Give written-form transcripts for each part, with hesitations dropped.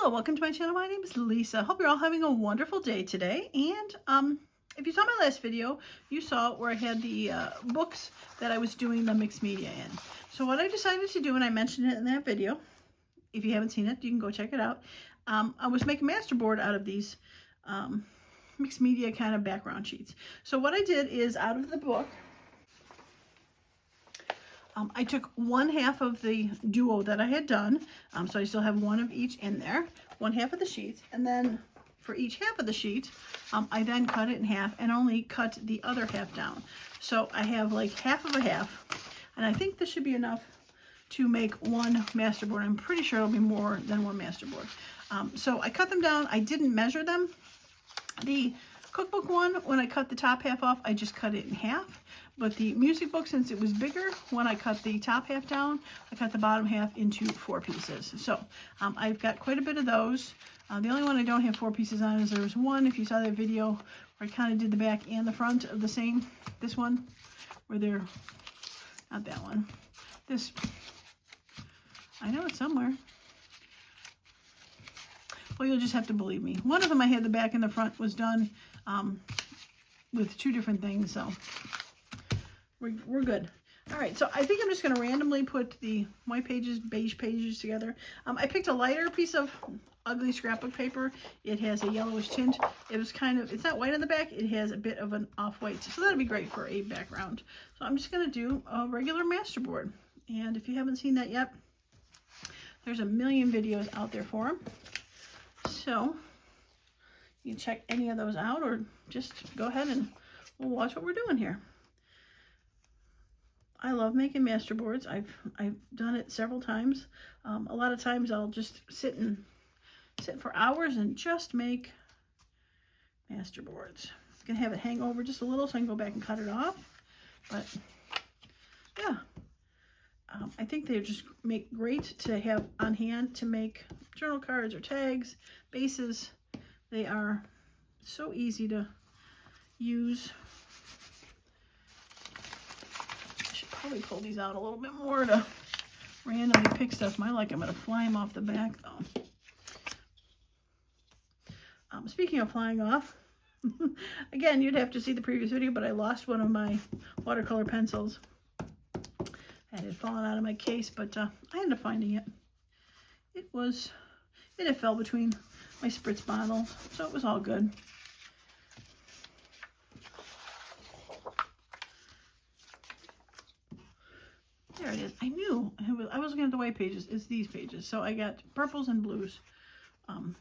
Hello, welcome to my channel. My name is Lisa. Hope you're all having a wonderful day today. And if you saw my last video, you saw where I had the books that I was doing the mixed media in. So what I decided to do, and I mentioned it in that video, if you haven't seen it, you can go check it out. I was making Masterboard out of these mixed media kind of background sheets. So what I did is, out of the book, I took 1/2 of the duo that I had done, so I still have one of each in there, 1/2 of the sheets, and then for each half of the sheet, I then cut it in half and only cut the other half down. So I have like half of a half, and I think this should be enough to make one Masterboard. I'm pretty sure it'll be more than one Masterboard. So I cut them down. I didn't measure them. The cookbook one, when I cut the top half off, I just cut it in half. But the music book, since it was bigger, when I cut the top half down, I cut the bottom half into 4 pieces. So I've got quite a bit of those. The only one I don't have 4 pieces on is there was one, if you saw that video, where I kind of did the back and the front of the same, this one, where they're, not that one, this, I know it's somewhere. Well, you'll just have to believe me. One of them I had the back and the front was done with 2 different things, so we're good. All right, so I think I'm just going to randomly put the white pages, beige pages together. I picked a lighter piece of ugly scrapbook paper. It has a yellowish tint. It was kind of, it's not white on the back, it has a bit of an off-white, so that'd be great for a background. So I'm just going to do a regular Masterboard. And if you haven't seen that yet, there's a million videos out there for them. So you can check any of those out, or just go ahead and we'll watch what we're doing here. I love making Masterboards. I've done it several times. A lot of times I'll just sit for hours and just make Masterboards. I'm gonna have it hang over just a little so I can go back and cut it off. But yeah, I think they just make great to have on hand to make journal cards or tags, bases. They are so easy to use. Probably pull these out a little bit more to randomly pick stuff. I like I'm going to fly them off the back though. Speaking of flying off, again, you'd have to see the previous video, but I lost one of my watercolor pencils. It had fallen out of my case, but I ended up finding it. It had fell between my spritz bottle, so it was all good. There it is. I knew I was looking at the white pages. It's these pages. So I got purples and blues. And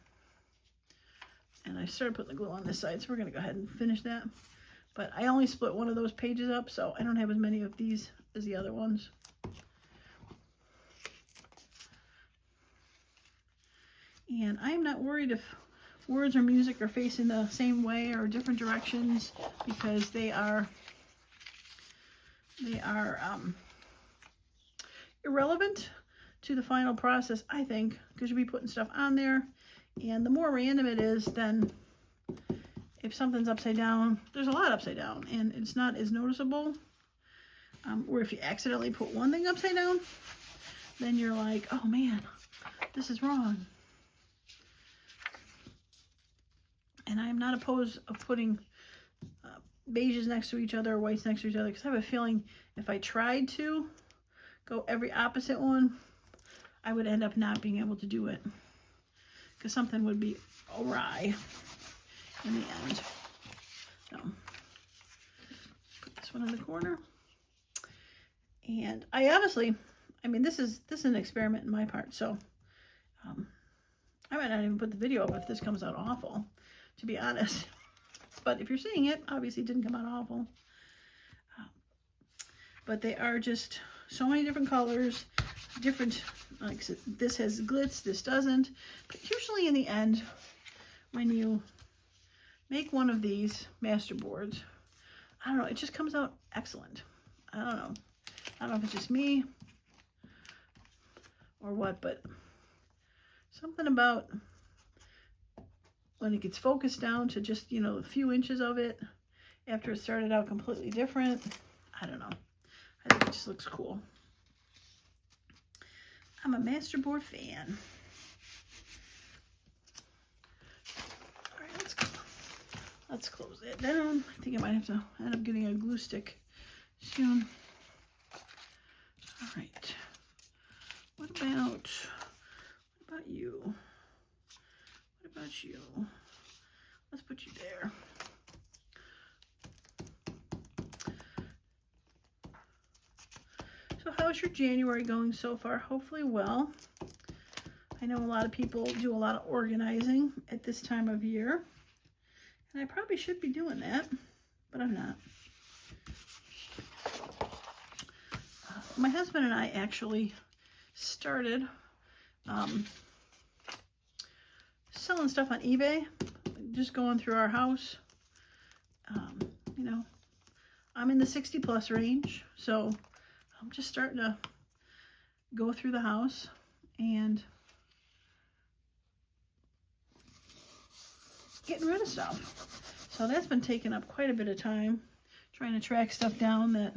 I started putting the glue on this side, so we're going to go ahead and finish that. But I only split one of those pages up, so I don't have as many of these as the other ones. And I'm not worried if words or music are facing the same way or different directions, because they are irrelevant to the final process, I think, because you'll be putting stuff on there, and the more random it is, then if something's upside down, there's a lot upside down, and it's not as noticeable. Or if you accidentally put one thing upside down, then you're like, oh man, this is wrong. And I'm not opposed of putting beiges next to each other or whites next to each other, because I have a feeling if I tried to go every opposite one, I would end up not being able to do it, because something would be awry in the end. So put this one in the corner. And I honestly, I mean, this is an experiment in my part, so I might not even put the video up if this comes out awful, to be honest. But if you're seeing it, obviously it didn't come out awful. But they are just so many different colors, different, like this has glitz, this doesn't. But usually in the end, when you make one of these Masterboards, I don't know, it just comes out excellent. I don't know if it's just me or what, but something about when it gets focused down to just, you know, a few inches of it after it started out completely different. I don't know. I think it just looks cool. I'm a Masterboard fan. let's close it down. I think I might have to end up getting a glue stick soon. All right. What about you? What about you? Let's put you there. So how's your January going so far? Hopefully well. I know a lot of people do a lot of organizing at this time of year. And I probably should be doing that, but I'm not. My husband and I actually started selling stuff on eBay, just going through our house. You know, I'm in the 60 plus range, so I'm just starting to go through the house and getting rid of stuff. So that's been taking up quite a bit of time, trying to track stuff down that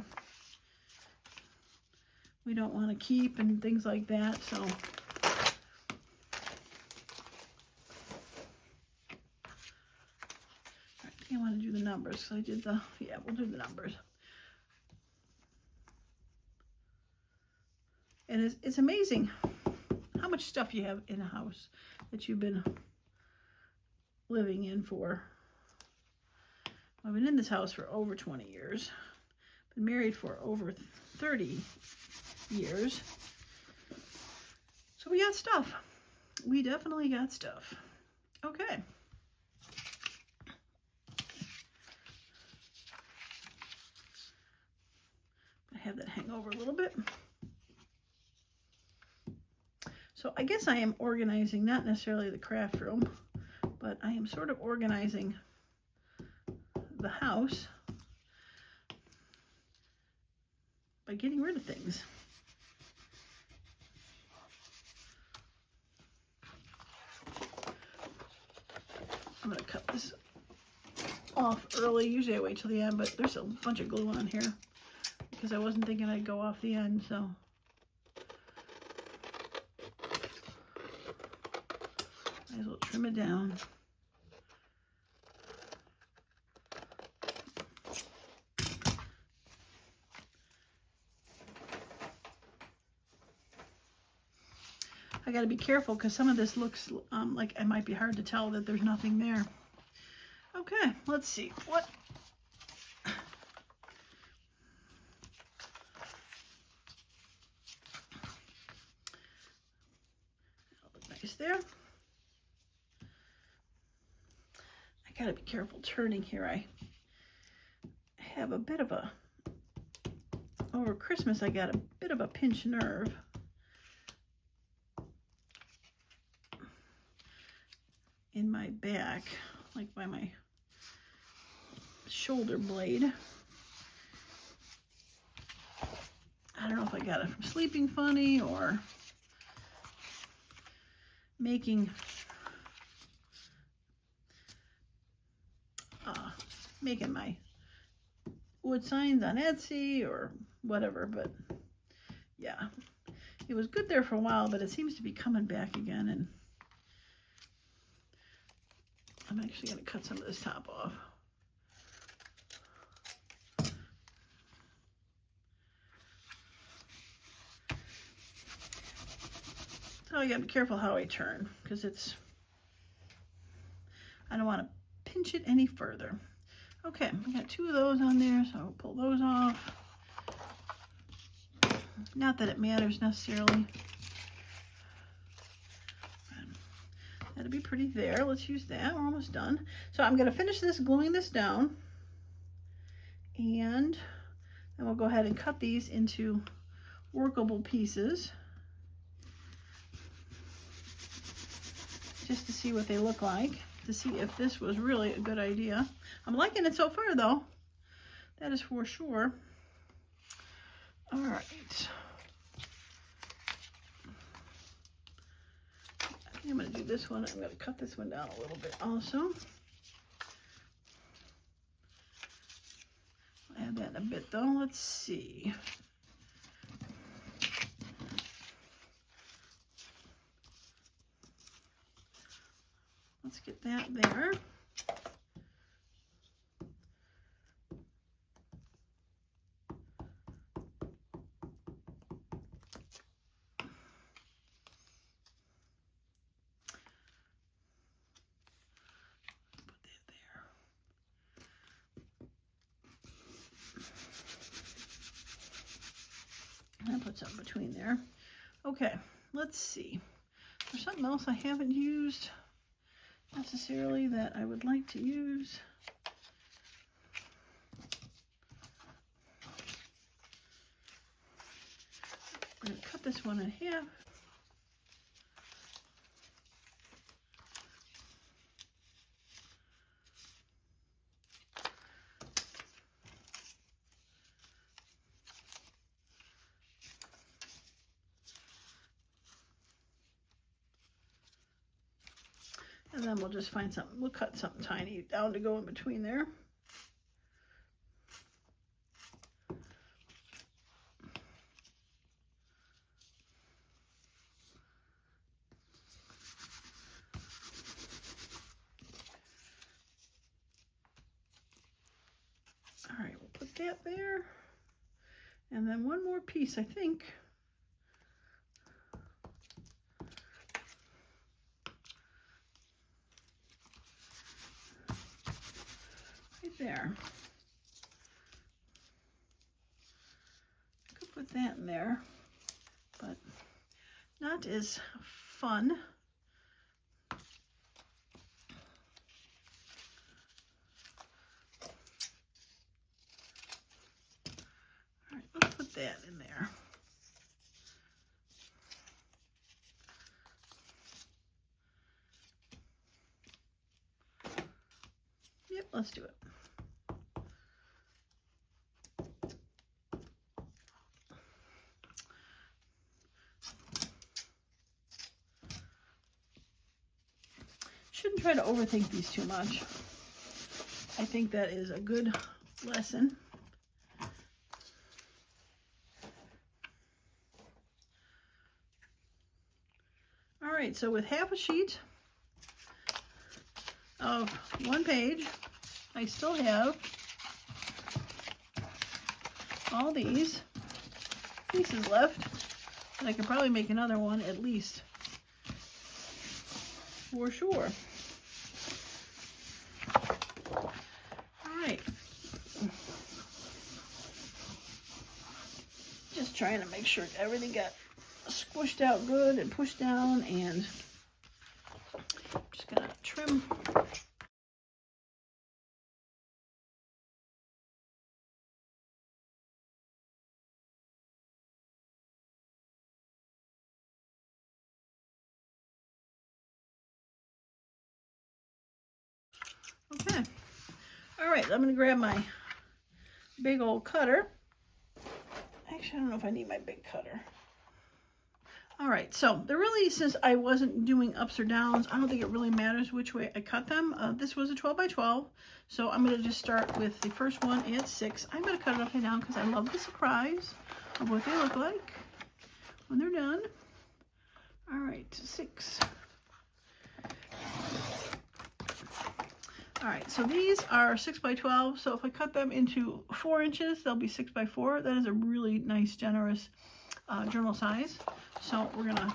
we don't want to keep and things like that. So I think I want to do the numbers, because I did the, yeah, we'll do the numbers. And it's amazing how much stuff you have in a house that you've been living in for. I've been in this house for over 20 years. Been married for over 30 years. So we got stuff. We definitely got stuff. Okay. I have that hang over a little bit. So I guess I am organizing, not necessarily the craft room, but I am sort of organizing the house by getting rid of things. I'm going to cut this off early. Usually I wait till the end, but there's a bunch of glue on here because I wasn't thinking I'd go off the end, so. Might as well trim it down. I got to be careful because some of this looks like it might be hard to tell that there's nothing there. Okay, let's see. What? That'll look nice there. I got to be careful turning here. I have a bit of a, over Christmas I got a bit of a pinched nerve. In my back, like by my shoulder blade. I don't know if I got it from sleeping funny or making my wood signs on Etsy or whatever, but yeah, it was good there for a while, but it seems to be coming back again, and I'm actually going to cut some of this top off. So you got to be careful how I turn, because I don't want to pinch it any further. Okay, we got 2 of those on there, so I'll pull those off. Not that it matters necessarily. That'll be pretty there. Let's use that. We're almost done. So I'm going to finish this, gluing this down. And then we'll go ahead and cut these into workable pieces. Just to see what they look like. To see if this was really a good idea. I'm liking it so far though. That is for sure. All right. I'm going to do this one. I'm going to cut this one down a little bit also. I'll add that in a bit though. Let's see. Let's get that there. something between there. Okay, let's see. There's something else I haven't used necessarily that I would like to use. I'm going to cut this one in half. And then we'll just find something, we'll cut something tiny down to go in between there. All right, we'll put that there. And then one more piece, I think. There. I could put that in there, but not as fun. All right, let's put that in there. Yep, let's do it. Shouldn't try to overthink these too much. I think that is a good lesson. All right, so with half a sheet of one page, I still have all these pieces left, and I could probably make another one at least, for sure. All right. Just trying to make sure everything got squished out good and pushed down, and I'm just gonna trim. Okay. All right, I'm gonna grab my big old cutter. Actually, I don't know if I need my big cutter. All right, so they're really, since I wasn't doing ups or downs, I don't think it really matters which way I cut them. This was a 12 by 12, so I'm gonna just start with the first one at 6. I'm gonna cut it upside down because I love the surprise of what they look like when they're done. All right, 6. All right, so these are 6 by 12. So if I cut them into 4 inches, they'll be 6 by 4. That is a really nice, generous journal size. So we're gonna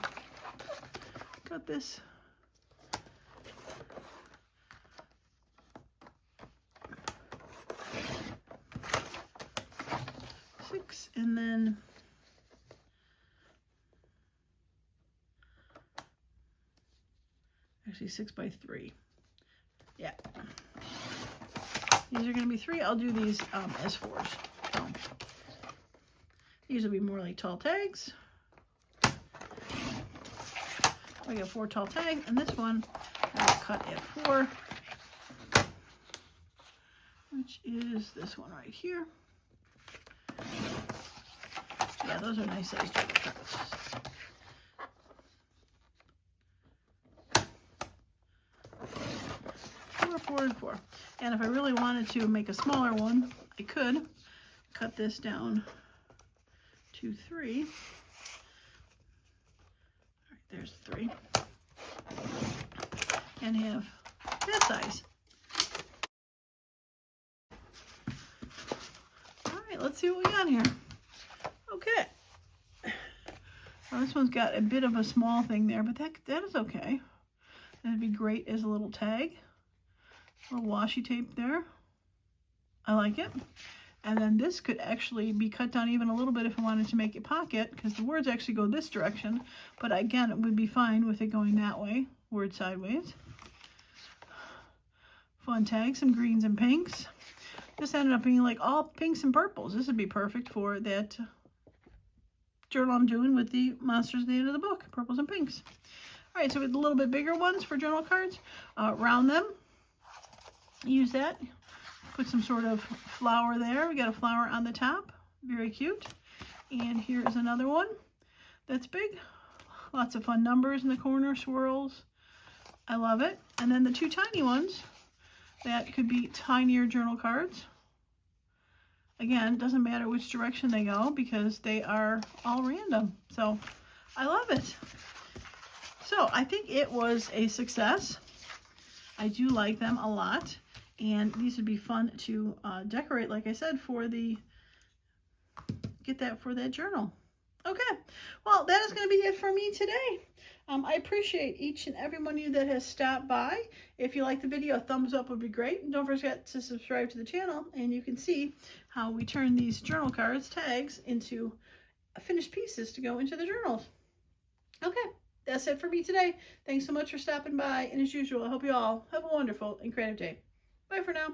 cut this. Six, and then actually 6 by 3. Yeah. These are going to be 3. I'll do these as 4s. So these will be more like tall tags. I got 4 tall tags, and this one I'll cut at 4, which is this one right here. Yeah, those are nice sized journal cards. Four and 4. And if I really wanted to make a smaller one, I could cut this down to 3. All right, there's 3. And have that size. All right, let's see what we got here. Okay. Well, this one's got a bit of a small thing there, but that is okay. That'd be great as a little tag. A little washi tape there. I like it. And then this could actually be cut down even a little bit if I wanted to make it pocket, because the words actually go this direction. But again, it would be fine with it going that way, word sideways. Fun tag, some greens and pinks. This ended up being like all pinks and purples. This would be perfect for that journal I'm doing with the monsters at the end of the book, purples and pinks. All right, so with a little bit bigger ones for journal cards, round them. Use that. Put some sort of flower there. We got a flower on the top. Very cute. And here's another one that's big. Lots of fun numbers in the corner, swirls. I love it. And then the two tiny ones that could be tinier journal cards. Again, doesn't matter which direction they go because they are all random. So I love it. So I think it was a success. I do like them a lot. And these would be fun to decorate, like I said, for the, get that for that journal. Okay, well, that is going to be it for me today. I appreciate each and every one of you that has stopped by. If you like the video, a thumbs up would be great. And don't forget to subscribe to the channel, and you can see how we turn these journal cards, tags, into finished pieces to go into the journals. Okay, that's it for me today. Thanks so much for stopping by, and as usual, I hope you all have a wonderful and creative day. Bye for now.